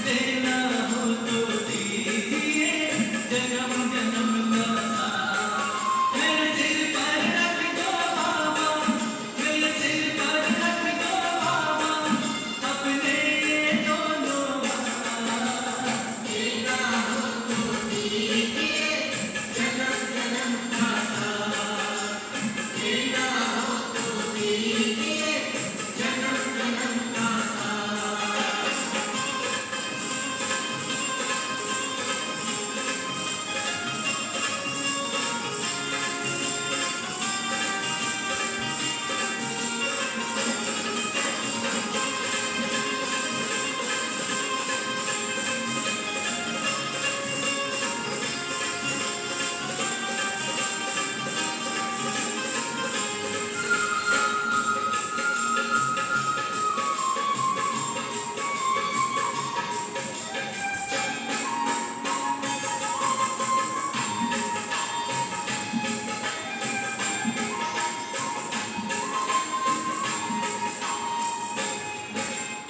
देना हो तो दीजिए जन्म जन्म का साथ। मेरे सिर पर रख दो बाबा, मेरे सिर पर रख दो बाबा, अपने ये दोनों हाथ। देना हो तो दीजिए जन्म जन्म का साथ। देना हो तो दीजिए जन्म जन्म का साथ।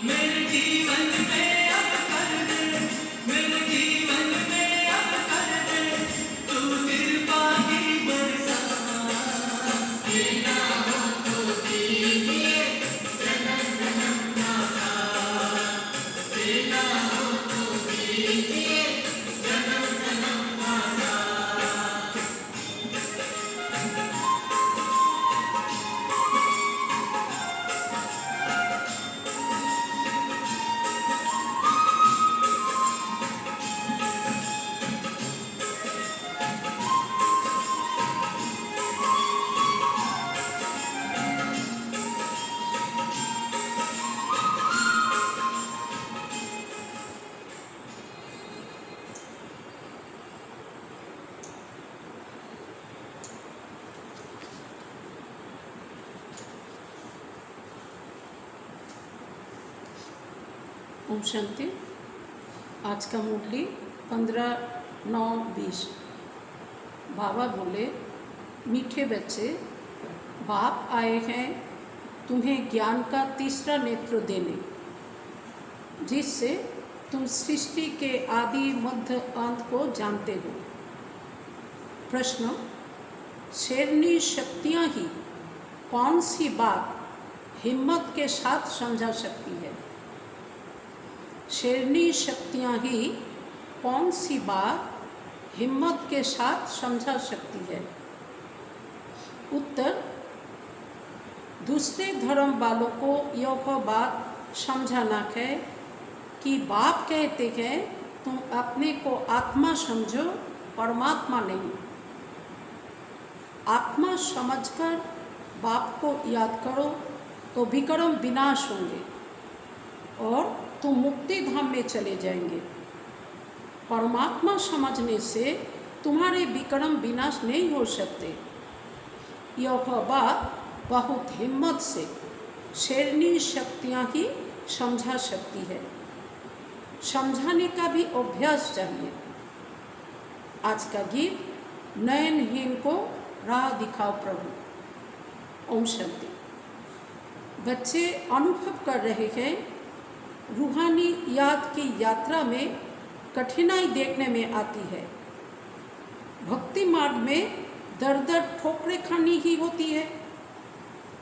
मेरे जीवन में अब कर दे, मेरे जीवन में अब कर दे तू कृपा की बरसात। देना हो तो दीजिए जन्म जन्म का साथ। देना हो तो दीजिए जन्म जन्म का साथ। ओम शांति। आज का मुरली 15/9/20। बाबा बोले, मीठे बच्चे, बाप आए हैं तुम्हें ज्ञान का तीसरा नेत्र देने, जिससे तुम सृष्टि के आदि मध्य अंत को जानते हो। प्रश्न, शेरनी शक्तियाँ ही कौन सी बात हिम्मत के साथ समझा सकती है? शेरनी शक्तियाँ ही कौन सी बात हिम्मत के साथ समझा सकती है? उत्तर, दूसरे धर्म वालों को यह बात समझाना है कि बाप कहते हैं तुम अपने को आत्मा समझो, परमात्मा नहीं। आत्मा समझकर बाप को याद करो तो विक्रम विनाश होंगे और तुम मुक्ति धाम में चले जाएंगे। परमात्मा समझने से तुम्हारे विक्रम विनाश नहीं हो सकते। यह बात बहुत हिम्मत से शेरनी शक्तियाँ ही समझा सकती है। समझाने का भी अभ्यास चाहिए। आज का गीत, नयनहीन को राह दिखाओ प्रभु। ओम शांति। बच्चे अनुभव कर रहे हैं रूहानी याद की यात्रा में कठिनाई देखने में आती है। भक्ति मार्ग में दर दर ठोकरें खानी ही होती है।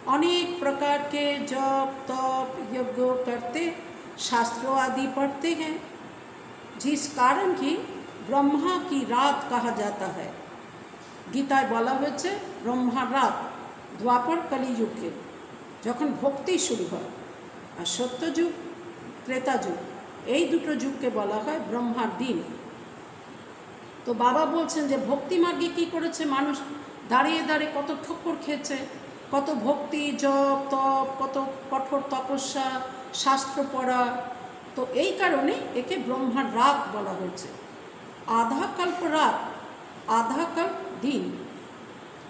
अनेक प्रकार के जप तप यज्ञ करते, शास्त्रों आदि पढ़ते हैं, जिस कारण की ब्रह्मा की रात कहा जाता है। गीताয় বলা হয়েছে ব্রহ্মার রাত দ্বাপর কলিযুগে যখন ভক্তি শুরু হয়, আর সত্যযুগ त्रेता যুগ, এই দুটো যুগকে বলা হয় ব্রহ্মার দিন। তো বাবা বলছেন যে ভক্তি মার্গে কী করেছে মানুষ, দাঁড়িয়ে দাঁড়িয়ে কত ঠক্কর খেয়েছে, কত ভক্তি জপ তপ, কত কঠোর তপস্যা, শাস্ত্র পড়া। তো এই কারণে একে ব্রহ্মার রাত বলা হয়েছে। आधा कल्प रात, आधा कल्प दिन।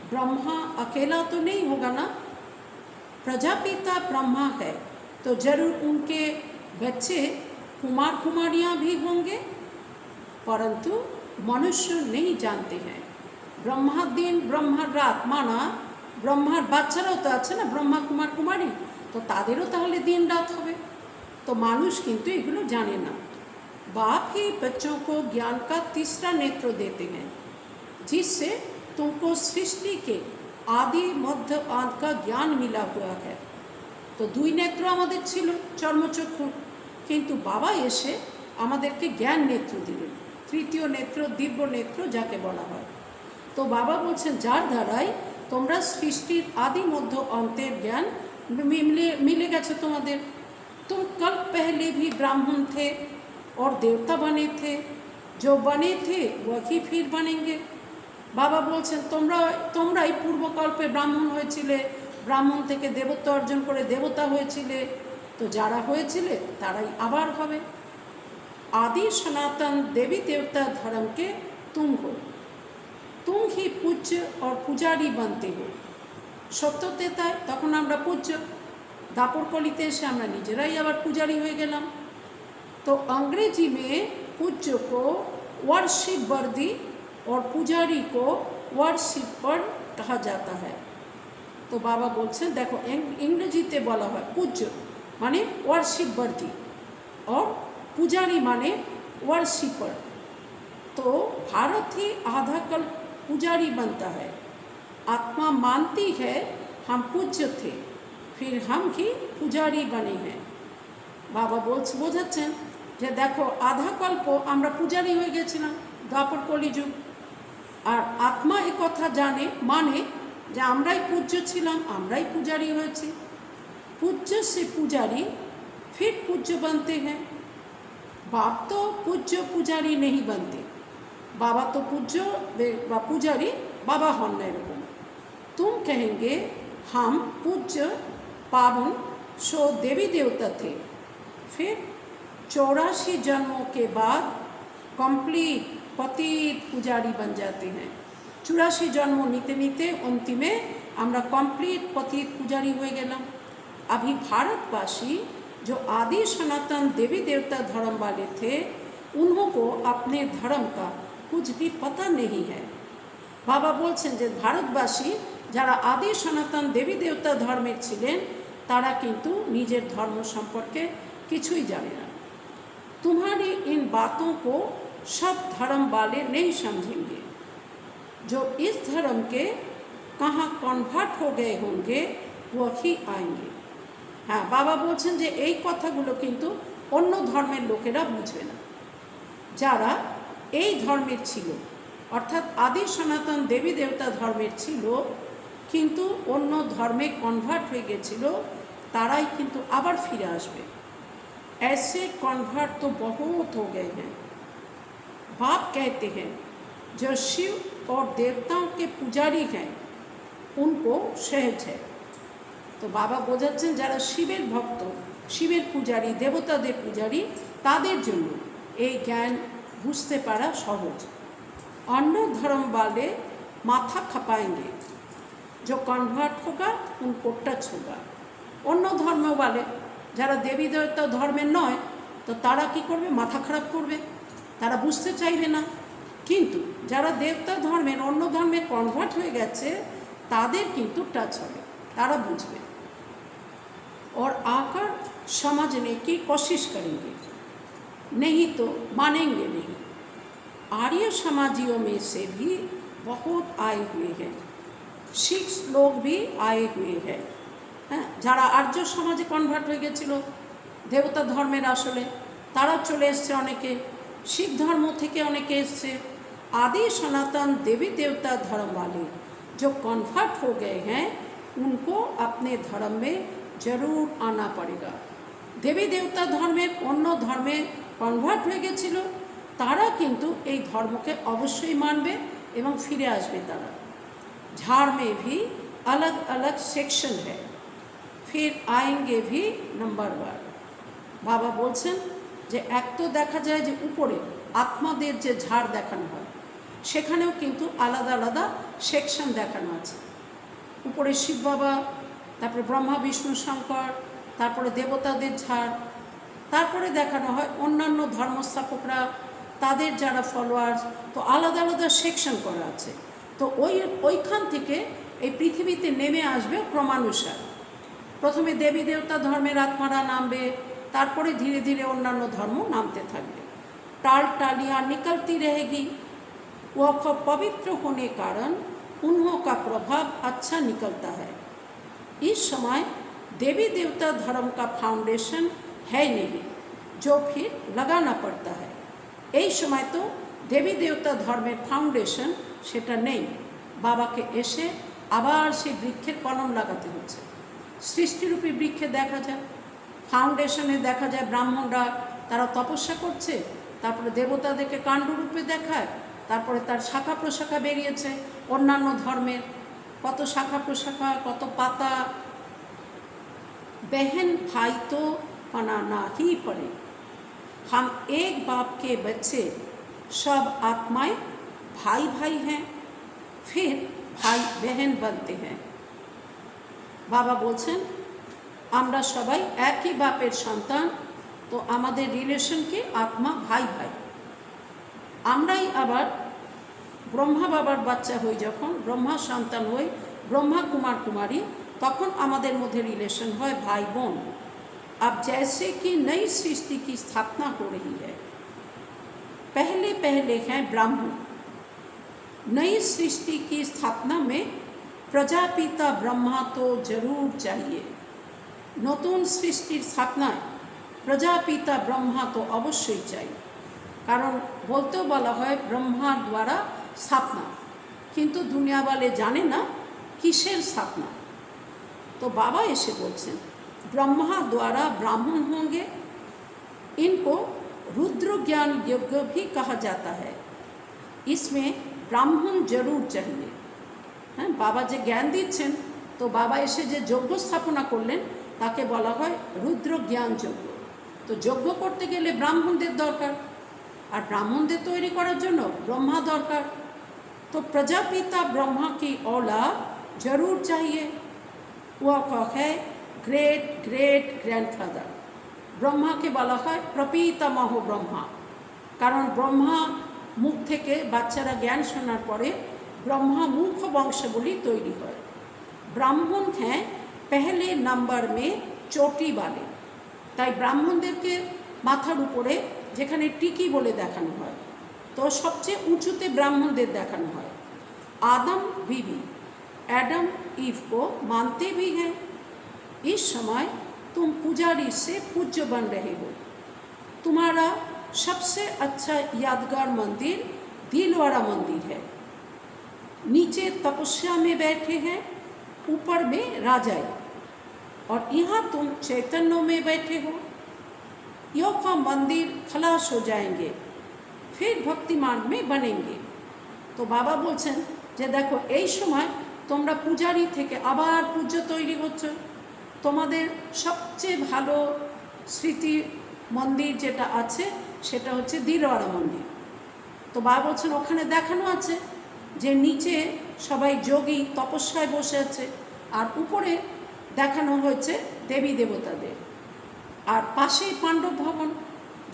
ब्रह्मा अकेला तो नहीं होगा ना, प्रजापिता ब्रह्मा है तो जरूर उनके बच्चे कुमार कुमारियाँ भी होंगे, परंतु मनुष्य नहीं जानते हैं। ब्रह्मा दिन ब्रह्मार रात माना ब्रह्मार बाच्चाराও তো আছে না, ब्रह्मा कुमार कुमारी, तो তাদেরও তাহলে দিন রাত হবে। তো মানুষ কিন্তু এগুলো জানে না। बाप ही बच्चों को ज्ञान का तीसरा नेत्र देते हैं, जिससे तुमको सृष्टि के आदि मध्य अंत का ज्ञान मिला हुआ है। तो দুই নেত্র আমাদের ছিল চর্মচক্ষু, কিন্তু বাবা এসে আমাদেরকে জ্ঞান নেত্র দিলেন, তৃতীয় নেত্র, দিব্য নেত্র যাকে বলা হয়। তো বাবা বলছেন যার দ্বারাই তোমরা সৃষ্টির আদি মধ্য অন্তের জ্ঞান मिले गए तुम्हारे। तुम कल पहले भी ब्राह्मण थे और देवता बने थे, जो बने थे वही फिर बनेंगे। बाबा बोलছেন তোমরাই পূর্বকল্পে ব্রাহ্মণ হয়েছিলে, ব্রাহ্মণ থেকে দেবত্ব অর্জন করে দেবতা হয়েছিলে, তো যারা হয়েছিলে তারাই আবার হবে। आदि सनातन देवी देवता धर्म के तुम हो, तुम ही पूज्य और पुजारी बनते हो। সত্যতে তাই, তখন আমরা পূজ্য, দাপর কলিতে এসে আমরা নিজেরাই আবার পূজারি হয়ে গেলাম। तो अंग्रेजी में पूज्य को वर्शिप वर्दी और पुजारी को वर्शिपर कहा जाता है। तो बाबा बोलছেন देखो इंग्रेजीते বলা হয় पूज्य माने वर्शिप वर्दी और पुजारी माने वर्शिपर। तो भारत ही आधा कल पुजारी बनता है। आत्मा मानती है हम पूज्य थे, फिर हम ही पुजारी बने हैं। बाबा বোঝাচ্ছেন যে দেখো আধা কল্প আমরা পূজারি হয়ে গেছিলাম, দ্বাপর কলিযুগ, আর আত্মা এ কথা জানে, মানে যে আমরাই পূজ্য ছিলাম, আমরাই পূজারি হয়েছি। पूज्य से पुजारी फिर पूज्य बनते हैं। बाप तो पूज्य पुजारी नहीं बनते, बाबा तो पूज्य व पुजारी बाबा हन ना एरकम। तुम कहेंगे हम पूज्य पावन सो देवी देवता थे, फिर 84 जन्मों के बाद कंप्लीट पतित पुजारी बन जाते हैं। 84 जन्म नीते नीते अंतिमे আমরা कंप्लीट पतित पुजारी हो गेलाम। अभी भारतवासी जो आदि सनातन देवी देवता धर्म वाले थे, उनको अपने धर्म का कुछ भी पता नहीं है। बाबा बोलছেন যে ভারতবাসী যারা आदि सनातन देवी देवता धर्मेर छिलेन, तारा किन्तु निजेर धर्म सम्पर्के किछुई जाने ना। तुम्हारी इन बातों को सब धर्म वाले नहीं समझेंगे। जो इस धर्म के कहाँ कन्भार्ट हो गए होंगे वही आएंगे। हाँ, बाबा बोलছেন যে এই কথাগুলো কিন্তু অন্য ধর্মের লোকেরা বুঝবে না। যারা এই ধর্মের ছিল, অর্থাৎ আদি সনাতন দেবী দেবতা ধর্মের ছিল কিন্তু অন্য ধর্মে কনভার্ট হয়ে গেছিল, তারাই কিন্তু আবার ফিরে আসবে। ऐसे कन्वर्ट तो बहुत हो गए हैं। बाप कहते हैं जो शिव और देवताओं के पुजारी हैं उनको सहज है। तो बाबा বোঝাচ্ছেন যারা শিবের ভক্ত, শিবের পূজারী, দেবতাদের পূজারী, তাদের জন্য এই জ্ঞান বুঝতে পারা সহজ। अन्य धर्म वाले माथा खपाएंगे, जो कन्वर्ट होगा उनको टच होगा। अन्य धर्म वाले যারা দেবী দেবতা ধর্মের নয়, তো তারা কি করবে? মাথা খারাপ করবে, তারা বুঝতে চাইবে না। কিন্তু যারা দেবতা ধর্মের, অন্য ধর্মে কনভার্ট হয়ে গেছে, তাদের কিন্তু টাচ হবে, তারা বুঝবে। और आकर समझने की कोशिश करेंगे, नहीं तो मानेंगे नहीं। आर्य समाजियों में से भी बहुत आए हुए हैं, सिख लोग भी आए हुए हैं। हाँ, যারা আর্য সমাজে কনভার্ট হয়ে গেছিল দেবতা ধর্মের, আসলে তারা চলে এসছে অনেকে, শিখ ধর্ম থেকে অনেকে এসছে। आदि सनातन देवी देवता धर्म वाले जो कन्वर्ट हो गए हैं, उनको अपने धर्म में जरूर आना पड़ेगा। देवी देवता धर्मेर अन्य धर्मे कन्वर्ट হয়ে গেছিল, তারা কিন্তু এই ধর্মকে অবশ্যই মানবে এবং ফিরে আসবে তারা। झाड़ में भी अलग अलग सेक्शन है, फिर आएंगे भी नंबरवार। बाबा बोलছেন যে এক তো দেখা যায় যে উপরে আত্মাদের যে ঝাড় দেখানো হয়, সেখানেও কিন্তু আলাদা আলাদা সেকশন দেখানো আছে। উপরে শিব বাবা, তারপরে ব্রহ্মা বিষ্ণু শঙ্কর, তারপরে দেবতাদের ঝাড়, তারপরে দেখানো হয় অন্যান্য ধর্মস্থাপকরা, তাদের যারা ফলোয়ার্স, তো আলাদা আলাদা সেকশন করা আছে। তো ওইখান থেকে এই পৃথিবীতে নেমে আসবে ক্রমানুসার। প্রথমে দেবী দেবতা ধর্মের আত্মারা নামবে, তারপরে ধীরে ধীরে অন্যান্য ধর্ম নামতে থাকবে। टाल टालियाँ निकलती रहेगी। वह पवित्र होने कारण उन्हों का प्रभाव अच्छा निकलता है। इस समय देवी देवता धर्म का फाउंडेशन है नहीं, जो फिर लगाना पड़ता है। এই সময় তো দেবী দেবতা ধর্মের ফাউন্ডেশন সেটা নেই, বাবাকে এসে আবার সেই বৃক্ষের কলম লাগাতে হচ্ছে। সৃষ্টিরূপী বৃক্ষে দেখা যায়, ফাউন্ডেশনে দেখা যায় ব্রাহ্মণরা তারা তপস্যা করছে, তারপরে দেবতাদেরকে কাণ্ডরূপে দেখায়, তারপরে তার শাখা প্রশাখা বেরিয়েছে অন্যান্য ধর্মের, কত শাখা প্রশাখা, কত পাতা। बहन भाई तो बनाना ही पड़े। हम एक बाप के बच्चे, सब आत्माएं भाई भाई हैं, फिर भाई बहन बनते हैं। बाबा बोलছেন আমরা সবাই একই বাপের সন্তান, তো আমাদের রিলেশন কি আত্মা ভাই ভাই। আমরাই আবার ব্রহ্মা বাবার বাচ্চা হই, যখন ব্রহ্মা সন্তান হই, ब्रह्मा कुमार कुमारी, तखन आमादेर मध्य रिलेशन है भाई बोन। अब जैसे कि नई सृष्टि की स्थापना हो रही है, पहले पहले हैं ब्राह्मण। नई सृष्टि की स्थापना में प्रजापिता ब्रह्मा तो जरूर चाहिए। नतून सृष्टिर स्थापनाय प्रजापिता ब्रह्मा तो अवश्य चाहिए, कारण बोलते बला है ब्रह्मार द्वारा स्थापना, किन्तु दुनिया वाले जाने ना किसेर स्थापना। तो बाबा ऐसे बोलছেন ब्रह्मा द्वारा ब्राह्मण होंगे, इनको रुद्र ज्ञान यज्ञ भी कहा जाता है। इसमें ब्राह्मण जरूर चाहिए। हाँ, बाबा जे ज्ञान दिচ্ছেন, तो बाबा ऐसे जे यज्ञ स्थापना করলেন তাকে বলা হয় রুদ্র জ্ঞান যজ্ঞ। তো যজ্ঞ করতে গেলে ব্রাহ্মণদের দরকার, আর ব্রাহ্মণদের তৈরি করার জন্য ব্রহ্মা দরকার। तो प्रजापिता ब्रह्मा की औलाद जरूर चाहिए। वह है ग्रेट ग्रेट ग्रैंडफादर। ब्रह्मा के बला है प्रपितामह ब्रह्मा, कारण ब्रह्मा मुख থেকে বাচ্চারা জ্ঞান শোনার পরে ब्रह्मा मुख वंशगुली तैरी है। ब्राह्मण हैं पहले नम्बर में चोटी वाले, তাই ব্রাহ্মণদেরকে মাথার উপরে যেখানে টিকি বলে দেখানো হয়, तो सबचेয়ে উঁচুতে ব্রাহ্মণদের দেখানো হয়। आदम बीवी एडम ईव को मानते भी हैं। इस समय तुम पुजारी से पूज्य बन रहे हो। तुम्हारा सबसे अच्छा यादगार मंदिर दिलवाड़ा मंदिर है। नीचे तपस्या में बैठे हैं, ऊपर में राजाई, और यहाँ तुम चैतन्य में बैठे हो। यो का मंदिर खलास हो जाएंगे, फिर भक्ति मार्ग में बनेंगे। तो बाबा बोलছেন যে দেখো এই সময় তোমরা পূজারি থেকে আবার পূজ্য তৈরি হচ্ছ। তোমাদের সবচেয়ে ভালো স্মৃতি মন্দির যেটা আছে সেটা হচ্ছে দিলওয়াড়া মন্দির। তো বাবা বলছেন ওখানে দেখানো আছে যে নিচে সবাই যোগী তপস্যায় বসে আছে, আর উপরে দেখানো হয়েছে দেবী দেবতাদের, আর পাশেই পাণ্ডব ভবন,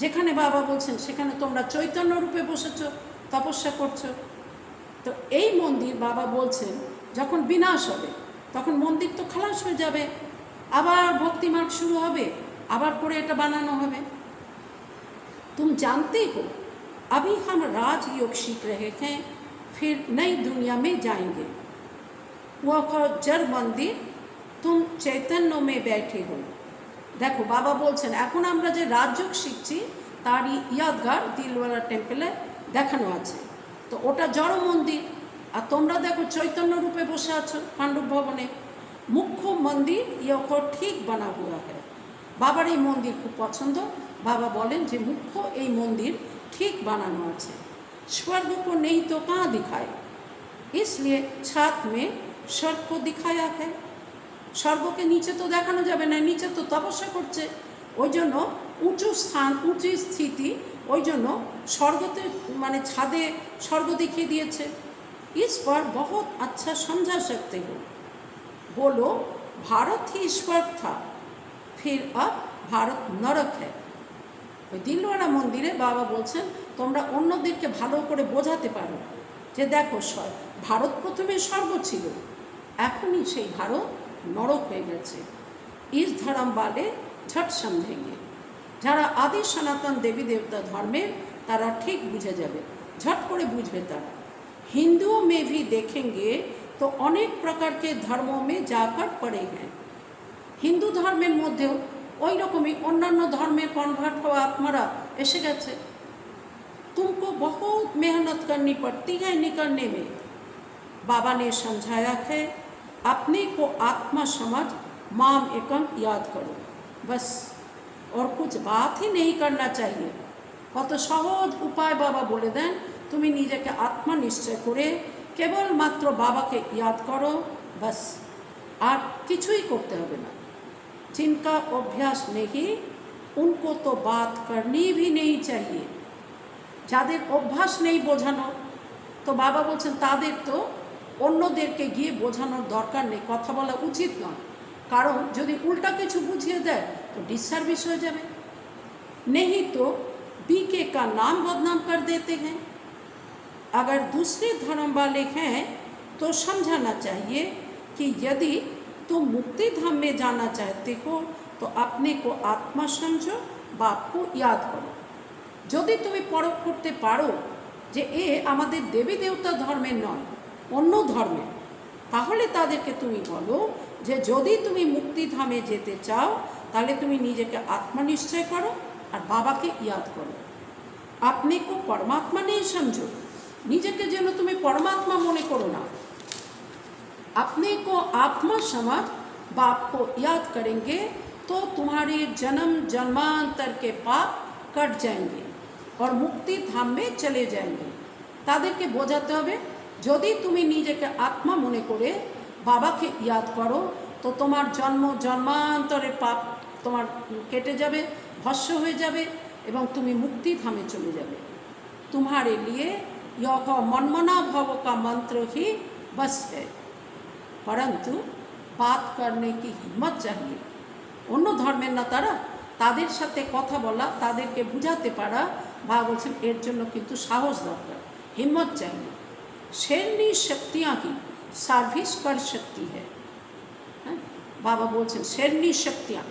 যেখানে বাবা বলছেন সেখানে তোমরা চৈতন্য রূপে বসেছ, তপস্যা করছো। তো এই মন্দির বাবা বলছেন যখন বিনাশ হবে তখন মন্দির তো খালাস হয়ে যাবে, আবার ভক্তি মার্গ শুরু হবে, আবার করে এটা বানানো হবে। तुम जानते हो अभी हम राजयोग सीख रहे हैं, फिर नई दुनिया में जाएंगे। वह जड़ मंदिर तुम चैतन्य में बैठे हो। देखो बाबा बोलছেন এখন আমরা যে রাজযোগ শিখছি তারই ইয়াদগার দিলওয়ালা টেম্পলে দেখানো আছে। তো ওটা জড় মন্দির, আর তোমরা দেখো চৈতন্য রূপে বসে আছো পাণ্ডব ভবনে। মুখ্য মন্দির ইয়ো ঠিক বানা হুয়া है। বাবার এই মন্দির খুব পছন্দ। बाबा बोलें जे मुख्य এই मंदिर ठीक बनाना আছে। स्वर्ग को नहीं तो कहाँ दिखाए, इसलिए छात में स्वर्ग को दिखाया है। स्वर्ग के नीचे तो देखानो जाबे ना, नीचे तो तपस्या करছে, ওই জন্য উঁচু স্থান উঁচু স্থিতি, ওই জন্য স্বর্গতে মানে ছাদে স্বর্গ দেখিয়ে দিয়েছে। इस पर बहुत अच्छा समझा सकते हो। बोलो भारत ही स्वर्ग था, फिर अब भारत नरक है। ওই দিলওয়াড়া মন্দিরে বাবা বলছেন তোমরা অন্যদেরকে ভালো করে বোঝাতে পারো যে দেখো ভারত প্রথমে স্বর্গ ছিল, এখনই সেই ভারত নরক হয়ে গেছে। ইস ধর্ম বালে ঝট সমঝেঙ্গে। যারা আদি সনাতন দেবী দেবতা ধর্মের तारा ठीक बुझे जाबे, झट करे बुझबे तारा। हिंदुओं में भी देखेंगे तो अनेक प्रकार के धर्मों में जाकर पड़े हैं। हिंदू धर्मेर मध्येও ওই রকমই অন্যান্য ধর্মের কনভার্ট হওয়া আত্মারা এসে গেছে। तुमको बहुत मेहनत करनी पड़ती है निकलने में। बाबा ने समझाया है अपने को आत्मा समझ माम एकम याद करो, बस और कुछ बात ही नहीं करना चाहिए। কত সহজ উপায় বাবা বলে দেন, তুমি নিজেকে আত্মা নিশ্চয় করে কেবলমাত্র বাবাকে ইয়াদ করো, বাস, আর কিছুই করতে হবে না। जिनका अभ्यास नहीं उनको तो बात करनी भी नहीं चाहिए। যাদের অভ্যাস নেই বোঝানো, তো বাবা বলছেন তাদের তো অন্যদেরকে গিয়ে বোঝানোর দরকার নেই, কথা বলা উচিত নয়। কারণ যদি উল্টা কিছু বুঝিয়ে দেয় তো ডিসসার্ভিস হয়ে যাবে। नहीं तो बीके का नाम बदनाम कर देते हैं। अगर दूसरे धर्म वाले हैं तो समझाना चाहिए कि यदि तुम मुक्ति धाम में जाना चाहते हो तो अपने को आत्मा समझो, बाप को याद करो। যদি তুমি পরখ করতে পারো যে এ আমাদের দেবী দেবতা ধর্মের নয়, অন্য ধর্মের, তাহলে তাদেরকে তুমি বলো যে যদি তুমি মুক্তিধামে যেতে চাও তাহলে তুমি নিজেকে আত্মা নিশ্চয় করো আর বাবাকে ইয়াদ করো। আপনি কো পরমাত্মা নেই সমঝো, নিজেকে যেন তুমি পরমাত্মা মনে করো না। अपने को आत्मा समझ बाप को याद करेंगे तो तुम्हारे जन्म जन्मांतर के पाप कट जाएंगे और मुक्ति धाम में चले जाएंगे। तादेरके बोझाते होबे यदि तुमी निजेके आत्मा मने करे बाबाके याद करो तो तुम्हार जन्म जन्मांतरेर पाप तुम्हार केटे जाबे, भस्म हये जाबे एवं तुमी मुक्ति धामे चले जाबे। तुम्हारे लिए यह मनमना भव का मंत्र ही बस है, परंतु बात करने की हिम्मत चाहिए। অন্য ধর্মের না তারা, তাদের সাথে কথা বলা, তাদেরকে বুঝাতে পারা, বাবা বলছেন এর জন্য কিন্তু সাহস দরকার, হিম্মত चाहिए। शेरनी शक्तियाँ ही सर्विस कर सकती है। হ্যাঁ, বাবা বলছেন शेरनी शक्तियाँ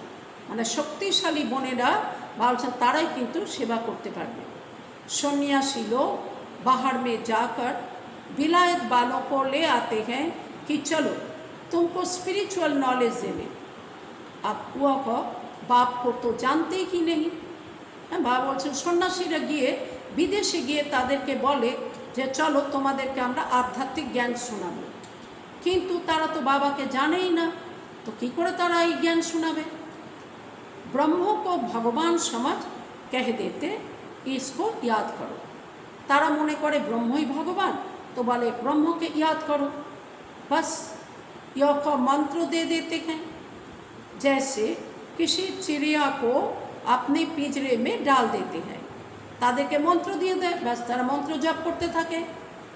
মানে শক্তিশালী বোনেরা, বাবা বলছেন তারাই কিন্তু সেবা করতে পারবে। सन्यासी लोग बाहर में जाकर विलायत वालों को ले आते हैं कि चलो तुमको स्पिरिचुअल नॉलेज देने। अब वह बाप को तो जानते ही नहीं। বাবা বলছেন সন্ন্যাসীরা গিয়ে বিদেশে গিয়ে তাদেরকে বলে যে চলো তোমাদেরকে আমরা আধ্যাত্মিক জ্ঞান শোনাবো, কিন্তু তারা তো বাবাকে জানেই না, তো কী করে তারা এই জ্ঞান শোনাবে। ब्रह्म को भगवान समझ कह देते इसको याद करो। तारा मने करे ब्रह्म ही भगवान, तो बोले ब्रह्म के याद करो, बस यह को मंत्र दे देते हैं। जैसे किसी चिड़िया को अपने पिंजरे में डाल देते हैं, तादेरके मंत्र दिए देय, बस तारा मंत्र जप करते थाके।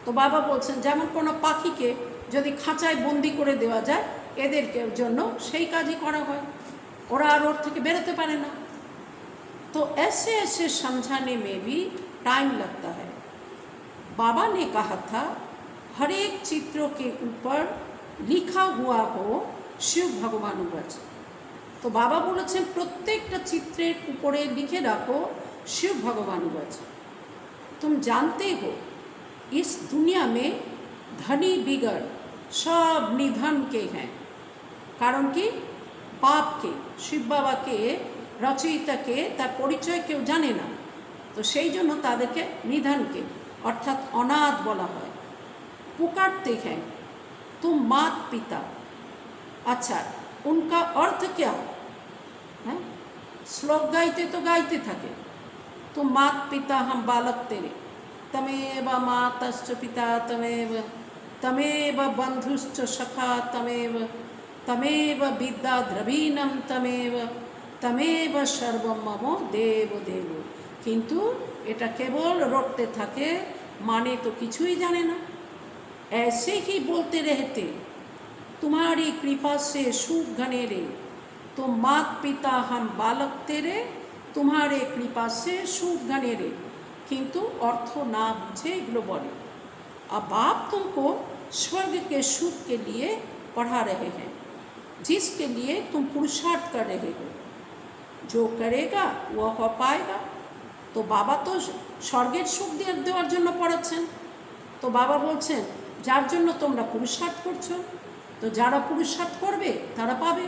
तो बाबा बोलছেন যেমন কোনো পাখিকে যদি খাঁচায় বন্দি করে দেওয়া যায়, এদেরকে জন্য সেই কাজই করা হয়, ওরা আর ওর থেকে বেরোতে পারে না। तो ऐसे ऐसे समझाने में भी टाइम लगता है। बाबा ने कहा था हर एक चित्रों के ऊपर लिखा हुआ हो शिव भगवान वच। तो बाबा बोलेছেন प्रत्येकটা चित्रेर ऊपरे लिखे रखो शिव भगवान वच। तुम जानते हो इस दुनिया में धनी बिगड़ सब निधन के हैं, कारण कि बाप के शिव बाबा के रचयिताके तार परिचय केउ जाने ना, तो सेई जोन्नो तादेरके निधनके अर्थात अनाथ बला हय। पुकारते हैं तुम मात पिता, अच्छा उनका अर्थ क्या है? श्लोक गाइते तो गाइते थके, तुम मात पिता हम बालक तेरे, तमेव मातश्च पिता तमेव, तमेव बंधुश्च सखा तमेव, तमेव विद्या द्रवीणम तमेव, तमेव सर्वम मम देव देव। किन्तु एटा केवल रटते थाके, माने तो किछुई जाने ना। ऐसे ही बोलते रहते तुम्हारी कृपा से सुख घने रे, तुम मात पिता हम बालक तेरे, तुम्हारे कृपा से सुख घने रे, किन्तु अर्थ ना बुझे एगुलो बोले। अब बाप तुमको स्वर्ग के सुख के लिए पढ़ा रहे हैं, जिसके लिए तुम पुरुषार्थ कर रहे हो। जो करेगा वह पाएगा। তো বাবা তো স্বর্গের সুখ দেওয়ার জন্য পড়াচ্ছেন। তো বাবা বলছেন যার জন্য তোমরা পুরুষার্থ করছো, তো যারা পুরুষার্থ করবে তারা পাবে।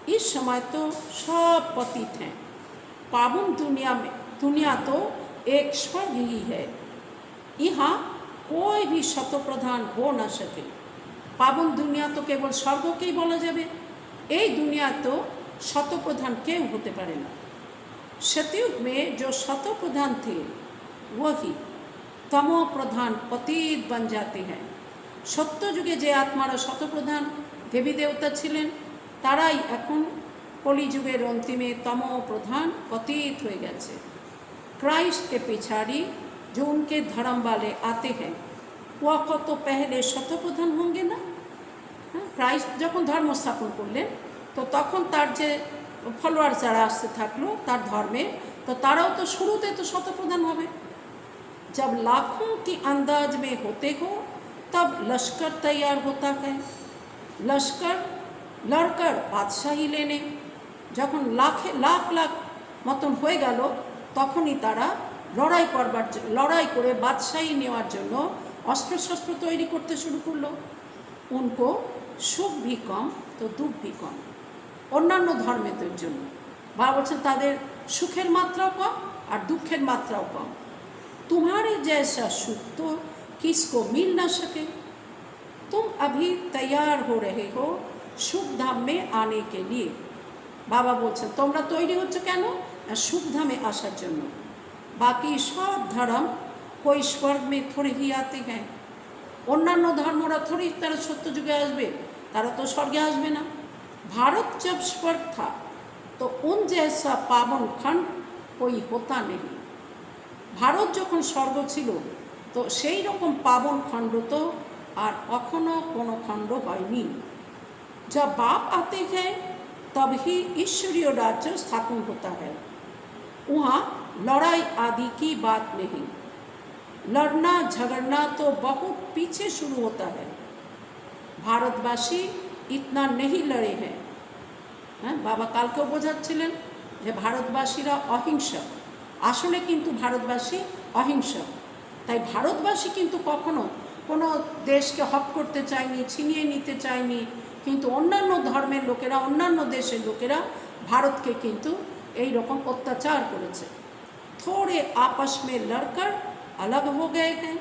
इस समय तो सब पतित हैं। पावन दुनिया तो एक स्वर्ग ही है। यहाँ कोई भी शतप्रधान हो न सके। पावन दुनिया तो केवल स्वर्गकेই বলা যাবে, এই দুনিয়া তো शतप्रधान কেউ হতে পারে না। सतयुग में जो शतप्रधान थे वही तमो प्रधान पतित बन जाते हैं। সত্য যুগে যে আত্মারা শতপ্রধান দেবী দেবতা ছিলেন তারাই এখন কলিযুগের অন্তিমে तम प्रधान पतित हो गए। क्राइस्ट के पिछाड़ी जो उनके धर्म वाले आते हैं वह तो पहले शतप्रधान होंगे ना। क्राइस्ट যখন ধর্ম স্থাপন করলেন তো তখন তার যে ফলোয়ার যারা আসতে থাকলো তার ধর্মে, তো তারাও তো শুরুতে তো শতপ্রধান হবে। जब लाखों की अंदाज में होते हो तब लश्कर तैयार होता है। लश्कर लड़कर बादशाही लेने যখন লাখ লাখ মতন হয়ে গেল তখনই তারা লড়াই করে বাদশাহী নেওয়ার জন্য অস্ত্রশস্ত্র তৈরি করতে শুরু করলো। उनको সুখ भी कम तो दुख भी कम। অন্যান্য ধর্মের জন্য বাবা বলছেন তাদের সুখের মাত্রাও কম আর দুঃখের মাত্রাও কম। तुम्हारे जैसा सुख तो किसको मिल ना सके। तुम अभी तैयार हो रहे हो सुख धाम में आने के लिए। बाबा बोलছেন তোমরা তৈরি হচ্ছ কেন? সুখ ধামে আসার জন্য। बाकी सब धर्म कोई स्वर्ग में थोड़े ही आते हैं। অন্যান্য ধর্মরা थोड़ी তারা সত্য যুগে আসবে, তারা তো স্বর্গে আসবে না। भारत जब स्वर्ग था तो उन जैसा पावन खंड कोई होता नहीं। ভারত যখন স্বর্গ ছিল তো সেই রকম পাবন খণ্ড তো আর কখনো কোনো খণ্ড হয়নি। जब बाप आते हैं तब ही ईश्वरीय राज्य स्थापन होता है। वहाँ लड़ाई आदि की बात नहीं। लड़ना झगड़ना तो बहुत पीछे शुरू होता है। भारतवासी इतना नहीं लड़े हैं। बाबा কালকেও বোঝাচ্ছিলেন যে ভারতবাসীরা অহিংসক। আসলে কিন্তু ভারতবাসী অহিংসক। তাই ভারতবাসী কিন্তু কখনো কোনো দেশকে হপ করতে চায়নি, ছিনিয়ে নিতে চায়নি। কিন্তু অন্যান্য ধর্মের লোকেরা, অন্যান্য দেশের লোকেরা ভারতকে কিন্তু এই রকম অত্যাচার করেছে। थोड़े आपस में लड़कर अलग हो गए हैं।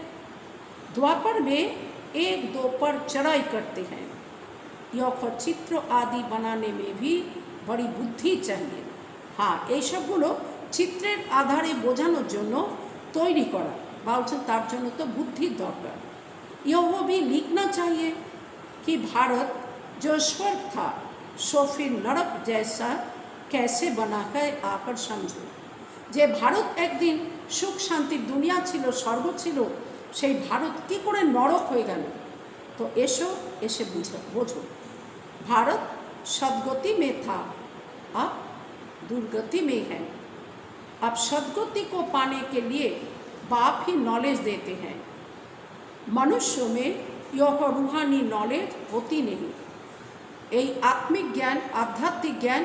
द्वापर में एक दो पर चढ़ाई करते हैं। यह चित्र आदि बनाने में भी बड़ी बुद्धि चाहिए। हाँ, এই সবগুলো চিত্রের আধারে বোঝানোর জন্য তৈরি করা বলছেন তার জন্য তো বুদ্ধির দরকার। यह भी लिखना चाहिए कि भारत जो स्वर्ग था सो फिर नरक जैसा कैसे बना है आकर समझो। যে ভারত একদিন সুখ শান্তির দুনিয়া ছিল, স্বর্গ ছিল, সেই ভারত কী করে নরক হয়ে গেল, তো এসে বোঝো। भारत सदगति में था, अब दुर्गति में है। अब सदगति को पाने के लिए बाप ही नॉलेज देते हैं। मनुष्य में यह रूहानी नॉलेज होती नहीं। এই আত্মিক জ্ঞান, আধ্যাত্মিক জ্ঞান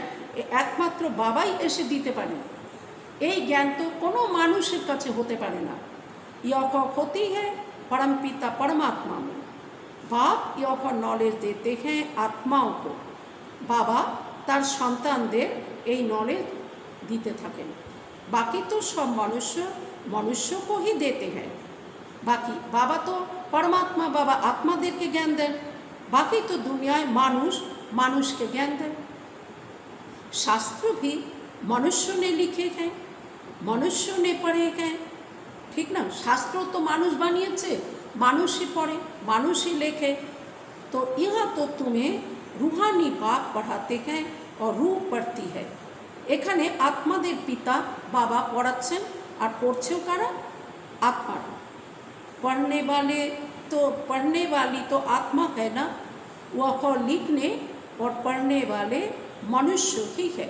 একমাত্র বাবাই এসে দিতে পারেন। এই জ্ঞান তো কোনো মানুষের কাছে হতে পারে না। यह होती है परम पिता परमात्मा में। बाप यह नॉलेज देते हैं आत्माओं को। बाबा তার সন্তানদের এই নলেজ দিতে থাকেন। বাকি তো সব मनुष्य को ही देते हैं। बाकी बाबा तो परमात्मा, बाबा आत्माদেরকে জ্ঞাन দেন। बाकी तो दुनियाয় মানুষ के ज्ञान दें। शास्त्र भी मनुष्य ने लिखे हैं, मनुष्य ने पढ़े हैं। ठीक ना, शास्त्र तो मानुष বানিয়েছে, মানুষই পড়ে, মানুষই লেখে। तो यहाँ तो तुम्हें रूहानी बाप पढ़ाते हैं और रूह पढ़ती है। এখানে আত্মাদের পিতা বাবা পড়াচ্ছেন আর পড়ছেও কারা? আত্মারা। पढ़ने वाली तो आत्मा है ना। वह लिखने और पढ़ने वाले मनुष्य ही है।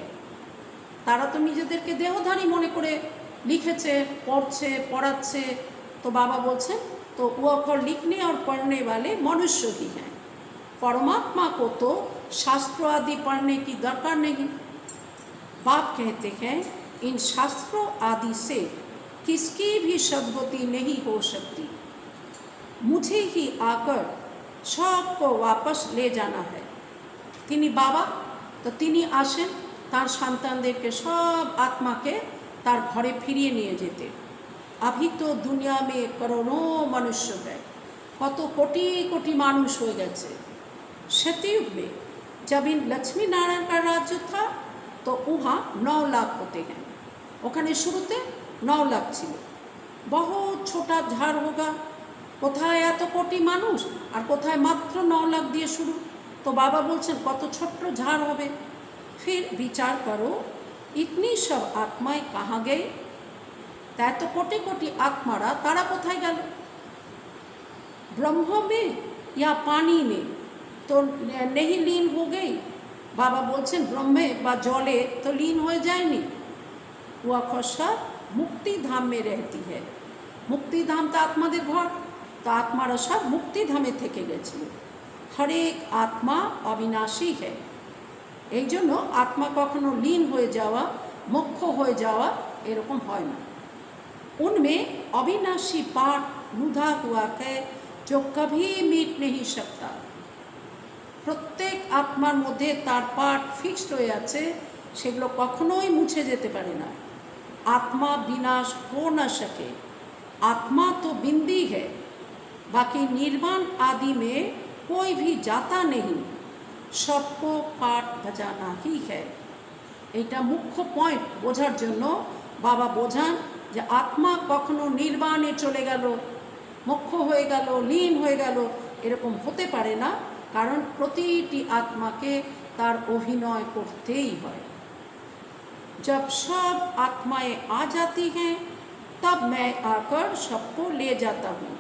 তারা তো নিজেদেরকে দেহধারী মনে করে লিখেছে, পড়ছে, পড়াচ্ছে। তো বাবা বলছেন तो वह लिखने और पढ़ने वाले मनुष्य ही हैं। परमात्मा को तो शास्त्र आदि पढ़ने की दरकार नहीं। बाप कहते हैं इन शास्त्रों आदि से किसकी भी सद्गति नहीं हो सकती। मुझे ही आकर सबको वापस ले जाना है। তিনি বাবা, তো তিনি আসেন তার সন্তানদেরকে সব আত্মাকে তার ঘরে ফিরিয়ে নিয়ে যেতে। अभी तो दुनिया में करोड़ों मनुष्य है, কত কোটি কোটি মানুষ হয়ে গেছে। सतयुग में जब इन लक्ष्मी नारायण का राज्य था तो वहाँ 9 लाख होते हैं। ওখানে শুরুতে 9 লাখ ছিল। बहुत छोटा झाड़ होगा, কোথায় এত কোটি মানুষ আর কোথায় মাত্র 9 লাখ দিয়ে শুরু। তো বাবা বলছেন কত ছোট্ট ঝাড় হবে। फिर विचार करो इतनी सब आत्माएं कहाँ गई। তাই তো কোটি কোটি আত্মারা তারা কোথায় গেল। ब्रह्म में या पानी में तो नहीं लीन हो गई। बाबा बोलছেন ब्रह्मे বা জলে তো লীন হয়ে যায়নি। वह सब मुक्ति धाम में रहती है। मुक्ति धाम तो आत्माদের ঘর, তো আত্মারা সব মুক্তি ধামে থেকে গেছিল। हर एक आत्मा अविनाशी है। এই জন্য আত্মা কখনো লীন হয়ে যাওয়া, মোক্ষ হয়ে যাওয়া এরকম হয় না। उनमें अविनाशी पाठ लुधा हुआ है जो कभी मिट नहीं सकता। প্রত্যেক আত্মার মধ্যে তার পাঠ ফিক্সড হয়ে আছে, সেগুলো কখনোই মুছে যেতে পারে না। आत्मा विनाश हो न सके। आत्मा तो बिंदी है, बाकी निर्वाण आदि में कोई भी जाता नहीं। सबको पाठ बजाना ही है। এটা মুখ্য পয়েন্ট বোঝার জন্য বাবা বোঝান যে আত্মা কখনো নির্বাণে চলে গেল, মোক্ষ হয়ে গেল, লীন হয়ে গেল, এরকম হতে পারে না। কারণ প্রতিটি আত্মাকে তার অভিনয় করতেই হয়। जब सब आत्माएं आ जाती हैं तब मैं आकर सबको ले जाता हूँ।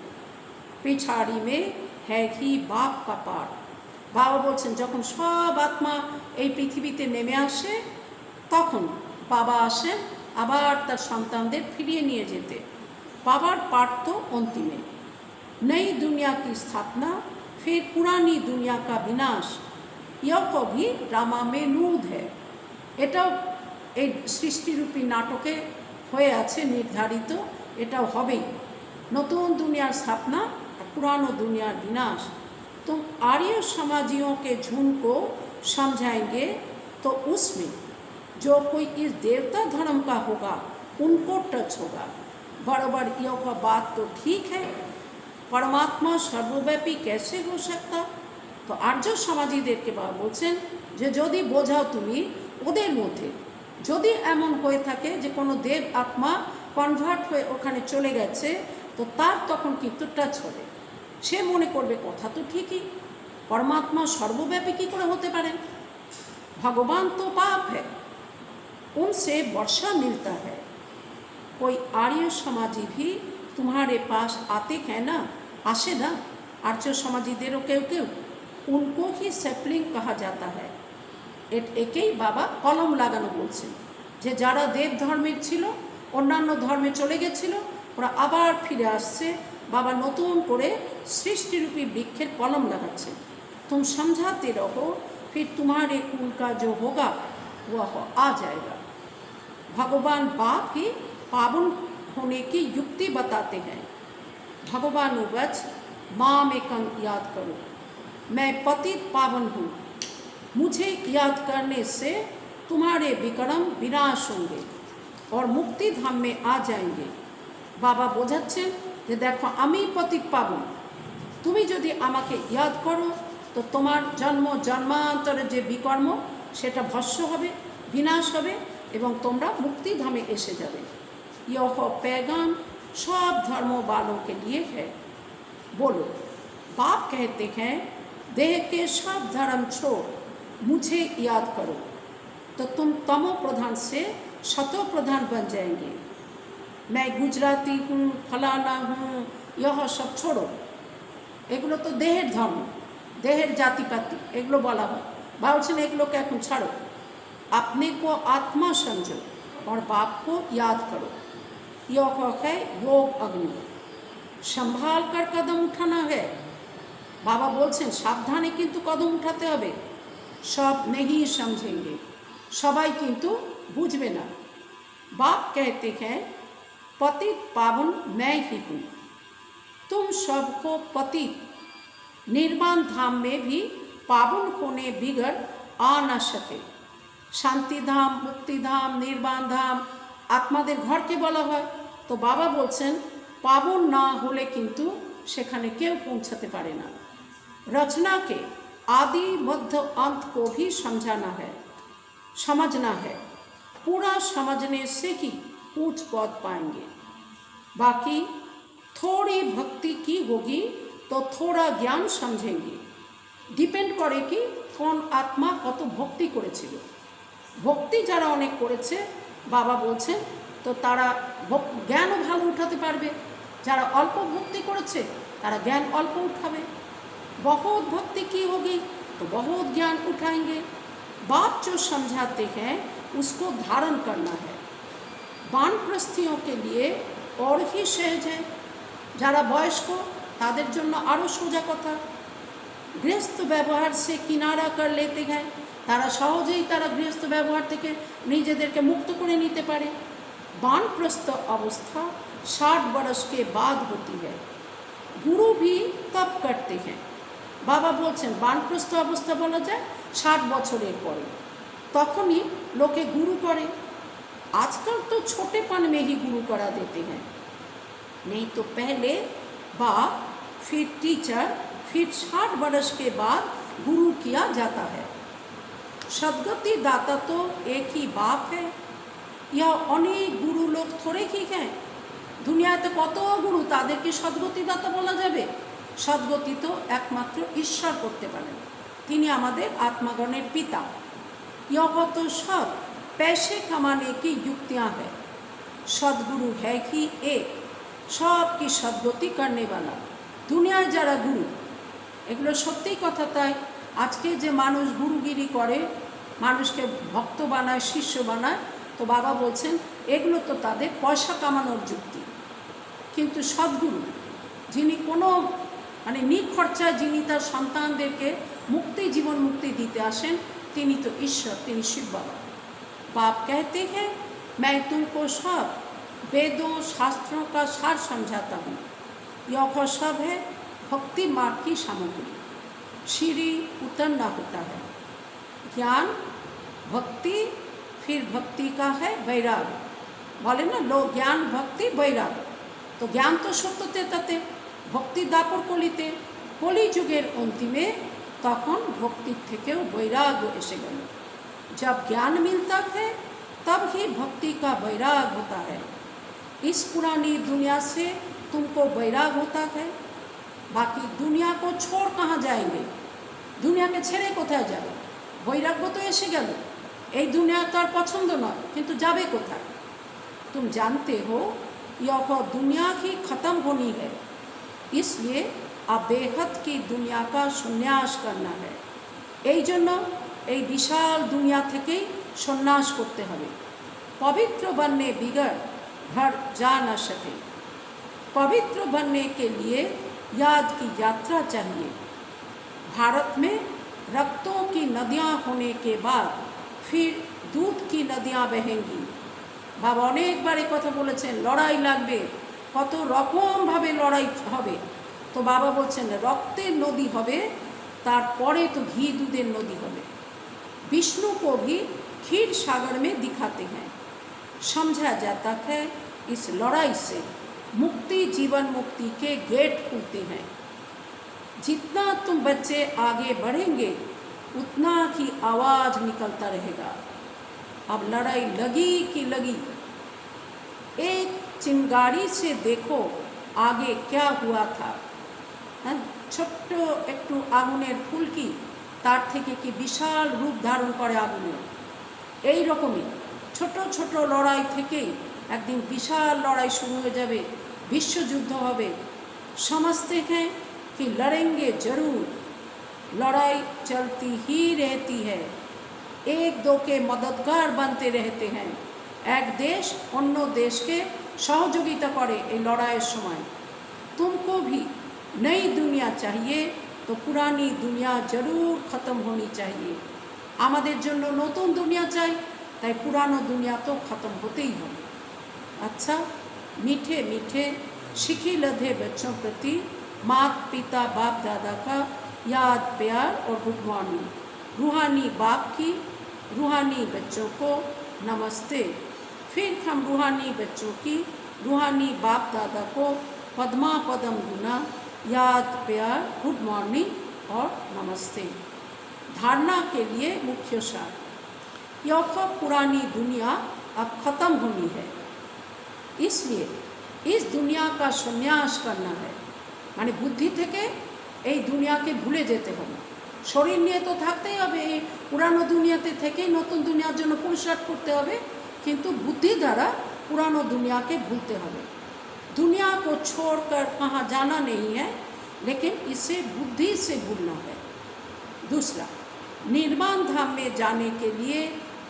पिछाड़ी में है ही बाप का पाठ। বাবা বলছেন যখন সব আত্মা এই পৃথিবীতে নেমে আসে তখন বাবা আসেন আবার তার সন্তানদের ফিরিয়ে নিয়ে যেতে। বাবার পাঠ তো অন্তিমে। नई दुनिया की स्थापना, फिर पुरानी दुनिया का विनाश, यह भी ड्रामा में नूद है। এটাও এই সৃষ্টিরূপী নাটকে হয়ে আছে নির্ধারিত, এটাও হবেই। নতুন দুনিয়ার স্থাপনা আর পুরানো দুনিয়ার বিনাশ। तुम आर्य समाजियों के झुंड को समझाएंगे तो उसमें जो कोई इस देवता धर्म का होगा उनको टच होगा। बराबर यह बात तो ठीक है, परमात्मा सर्वव्यापी कैसे हो सकता। तो आर्य समाजीদেরকে বাবা বলছেন যে যদি বোঝাও তুমি ওদের মধ্যে যদি এমন হয়ে থাকে যে কোনো দেব আত্মা কনভার্ট হয়ে ওখানে চলে গেছে, তো তার তখন কিন্তু টাচ হবে। সে মনে করবে কথা তো ঠিকই, পরমাত্মা সর্বব্যাপী কী করে হতে পারে। भगवान तो बाप है, उनसे वर्षा मिलता है। कोई आर्य समाजी भी तुम्हारे पास आते हैं ना, आशे ना। आर्य समाजीদেরও কেউ কেউ उनको ही सैपलिंग कहा जाता है। একেই বাবা কলম লাগানো বলছেন যে যারা দেব ধর্মের ছিল, অন্যান্য ধর্মে চলে গেছিল, ওরা আবার ফিরে আসছে। বাবা নতুন করে সৃষ্টিরূপী বৃক্ষের কলম লাগাচ্ছে। तुम समझाते रहो, फिर तुम्हारे कुल का जो होगा वह आ जाएगा। भगवान बाप ही पावन होने की युक्ति बताते हैं। भगवान वच माँ में कं याद करो, मैं पतित पावन हूँ। मुझे याद करने से तुम्हारे विक्रम विनाश होंगे और मुक्ति धाम में आ जाएंगे। बाबा বোঝাচ্ছেন যে দেখো আমি পতিত পাবন, তুমি যদি আমাকে ইয়াদ করো তো তোমার জন্ম জন্মান্তরের যে বিকর্ম সেটা ভস্ম হবে, বিনাশ হবে এবং তোমরা মুক্তিধামে এসে যাবে। यह पैगाम सब धर्म वालों के लिए है। बोलो, बाप कहते हैं देह के सब धर्म छोड़ मुझे याद करो तो तुम तमो प्रधान से शतो प्रधान बन जाएंगे। मैं गुजराती हूँ, फलाना हूँ, यह सब छोड़ो। এগুলো তো দেহের ধর্ম, দেহের জাতিপাতি, এগুলো বলা হয়। বলছেন এগুলোকে এখন ছাড়ো, अपने को आत्मा समझो और बाप को याद करो। यह है योग अग्नि, संभाल कर कदम उठाना है। বাবা বলছেন সাবধানে কিন্তু কদম উঠাতে হবে। সব নেই সমঝেঙ্গে, সবাই কিন্তু বুঝবে না। बाप कहते हैं पतित पावन मैं ही हूँ, तुम सबको पतित निर्वाण धाम में भी पावन होने बिगड़ आ न सके। शांति धाम, मुक्ति धाम, निर्वाण धाम आत्माদের ঘরকে বলা হয়। তো বাবা বলছেন পাবন না হলে কিন্তু সেখানে কেউ পৌঁছাতে পারে না। रचना के आदि मध्य अंत को भी समझना है, पूरा समझने से ही ऊंच पद पाएंगे। बाकी थोड़ी भक्ति की होगी तो थोड़ा ज्ञान समझेंगे। डिपेंड करे कि कौन आत्मा कत भक्ति करेছিল। भक्ति যারা অনেক করেছে বাবা বলছেন তো তারা জ্ঞানও ভালো উঠাতে পারবে। যারা অল্প ভক্তি করেছে তারা জ্ঞান অল্প উঠাবে। बहुत भक्ति की होगी तो बहुत ज्ञान उठाएंगे। बाप जो समझाते हैं उसको धारण करना है। वानप्रस्थियों के लिए और ही सहज है, যারা বয়স্ক তাদের জন্য আরও সোজা কথা। গৃহস্থ ব্যবহার সে কিনারা কর লেতে हैं, তারা সহজেই তারা গৃহস্থ ব্যবহার থেকে নিজেদেরকে মুক্ত করে নিতে পারে। वानप्रस्थ अवस्था 60 बरस के बाद होती है, गुरु भी तब करते हैं। बाबा বলছেন বানপ্রস্থ অবস্থা বলা যায় 60 বছরের পরে, তখনই লোকে গুরু করে। आजकल तो छोटेपन में ही गुरु करा देते हैं, नहीं तो पहले बाप फिर टीचर फिर 60 बरस के बाद गुरु किया जाता है। सदगति दाता तो एक ही बाप है, या अनेक गुरु लोग थोड़े ही हैं। दुनियाते कत गुरु, तादेर की सदगति दाता बोला जाबे? सद्गति तो एकमात्र ईश्वर करते पारेन, तिनी आमादेर आत्मागणेर पिता। यह तो सब पैसे कमाने की युक्तियाँ हैं। सदगुरु है ही एक, सबकी सद्गति करने वाला। दुनियाय जारा गुरु, एगुलो सत्यि कथा। ताई आजके जे मानुष गुरुगिरी करे, मानुषके भक्त बानाय, शिष्य बानाय, तो बाबा बोलছেন एगुलो तो तादेर पयसा कामानोर युक्ति। किन्तु सद्गुरु जिनि कोनो মানে নিখরচায় যিনি তার সন্তানদেরকে মুক্তি, জীবন মুক্তি দিতে আসেন, তিনি তো ঈশ্বর, তিনি শিব বাবা। बाप कहते हैं मैं तुमको सब वेदों शास्त्रों का सार समझाता हूँ। यह सब है भक्ति मार्ग की सामग्री। सीढ़ी उतरना होता है। ज्ञान, भक्ति, फिर भक्ति का है वैराग। बोले ना लो ज्ञान, भक्ति, वैराग। तो ज्ञान तो सत्यते ताते, भक्ति दापर कलिते, कलि जुगेर अंतिमे तखन भक्ति थेकेও वैराग्य एसे गेल। जब ज्ञान मिलता है तब ही भक्ति का वैराग होता है। इस पुरानी दुनिया से तुमको वैराग होता है, बाकी दुनिया को छोड़ कहाँ जाएंगे? दुनिया के छेड़े कोথায় যাবে? वैराग्य तो एसे गेल। এই दुनिया तो আর পছন্দ নয়, কিন্তু যাবে কোথায়? तुम जानते हो यह दुनिया ही खत्म होनी है, इसलिए अब बेहद की दुनिया का सन्यास करना है। এই জন্য এই বিশাল দুনিয়া থেকেই সন্ন্যাস করতে হবে। पवित्र बनने बिगड़ घर जा न सके। पवित्र बनने के लिए याद की यात्रा चाहिए। भारत में रक्तों की नदियाँ होने के बाद फिर दूध की नदियाँ बहेंगी। बाबा अनेकबार এই কথা বলেছেন, লড়াই লাগবে, কত রকমভাবে লড়াই হবে। তো বাবা বলছেন রক্তের নদী হবে, তারপরে তো ঘি দুধের নদী হবে। विष्णु को भी क्षीर सागर में दिखाते हैं। समझा जाता है इस लड़ाई से मुक्ति, जीवन मुक्ति के गेट खुलते हैं। जितना तुम बच्चे आगे बढ़ेंगे उतना ही आवाज़ निकलता रहेगा। अब लड़ाई लगी कि लगी। एक चिंगारी से देखो आगे क्या हुआ था। ছোট্ট একটু আগুনের ফুলকি তার থেকে কি বিশাল রূপ ধারণ করে আগুনের। এই রকমই ছোট ছোট লড়াই থেকেই একদিন বিশাল লড়াই শুরু হয়ে যাবে, বিশ্বযুদ্ধ হবে। समझते हैं कि लड़ेंगे जरूर, लड़ाई चलती ही रहती है, एक दो के मददगार बनते रहते हैं। एक देश अन्य देश के सहयोगिता करे এই লড়াইয়ের সময়। तुमको भी नई दुनिया चाहिए तो पुरानी दुनिया जरूर ख़त्म होनी चाहिए। आमादेर जोन्नो नतून दुनिया चाই, তাই পুরানো দুনিয়া তো খতম হতেই হবে। अच्छा, मीठे मीठे शिखी लधे बच्चों प्रति माता पिता बाप दादा का याद प्यार और गुड मॉर्निंग। रूहानी बाप की रूहानी बच्चों को नमस्ते। फिर हम रूहानी बच्चों की रूहानी बाप दादा को पद्मा पदम गुना याद प्यार गुड मॉर्निंग और नमस्ते। धारणा के लिए मुख्य सार, यह तो पुरानी दुनिया अब खत्म होनी है, इसलिए इस दुनिया का संन्यास करना है। মানে বুদ্ধি থেকে এই দুনিয়াকে ভুলে যেতে হবে। শরীর নিয়ে তো থাকতেই হবে, এই পুরানো দুনিয়াতে থেকেই নতুন দুনিয়ার জন্য পুরুষার্থ করতে হবে, কিন্তু বুদ্ধি দ্বারা पुरानो दुनिया के भूलते হবে। दुनिया को छोड़कर कहाँ जाना नहीं है, लेकिन इसे बुद्धि से भूलना है। दूसरा, निर्वाण धाम में जाने के लिए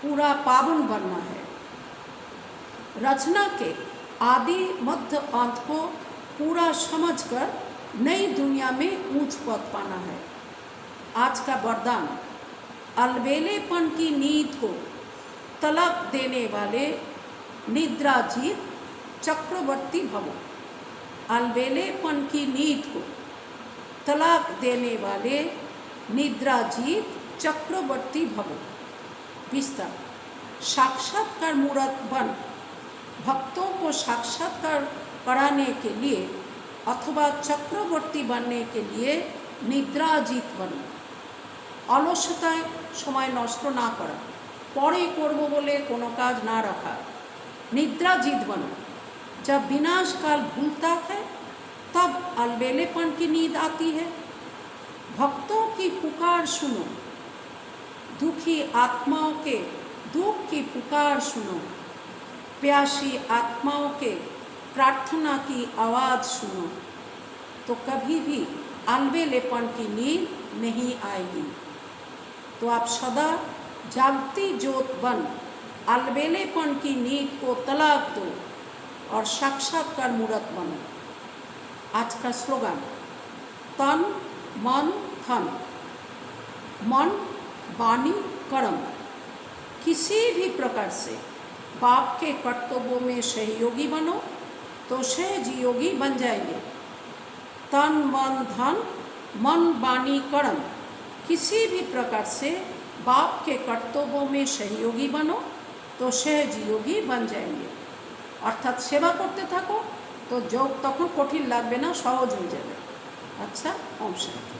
पूरा पावन बनना है। रचना के आदि मध्य अंत को पूरा समझकर नई दुनिया में ऊंच पद पाना है। आज का वरदान, अलबेलेपन की नींद को तलब देने वाले निद्राजीत चक्रवर्ती भवो। अलबेलेपन की नींद को तलाक देने वाले निद्राजीत चक्रवर्ती भवो। विस्तार, साक्षात्कार मूर्त बन भक्तों को साक्षात्कार कराने के लिए अथवा चक्रवर्ती बनने के लिए निद्राजीत बनो। अलसताय समय नष्ट ना करा, परे करब बोले कोनो काज ना रखा, निद्राजीत बनो। जब विनाश काल भूलता है तब अलबेलेपन की नींद आती है। भक्तों की पुकार सुनो, दुखी आत्माओं के दुख की पुकार सुनो, प्यासी आत्माओं के प्रार्थना की आवाज़ सुनो, तो कभी भी अलबेलेपन की नींद नहीं आएगी। तो आप सदा जागती ज्योत बन अलबेलेपन की नींद को तलाक दो और साक्षात्कार मूर्त बनो। आज का स्लोगन, तन मन धन, मन वाणी कर्म किसी भी प्रकार से बाप के कर्तव्यों में सहयोगी बनो तो सहज योगी बन जाएंगे। तन मन धन, मन वाणी कर्म किसी भी प्रकार से बाप के कर्तव्यों में सहयोगी बनो तो सहज योगी बन जाएंगे। अर्थात सेवा करते থাকো तो যোগ তখন কঠিন লাগবে না, সহজ হয়ে যাবে। अच्छा, ओम शांति।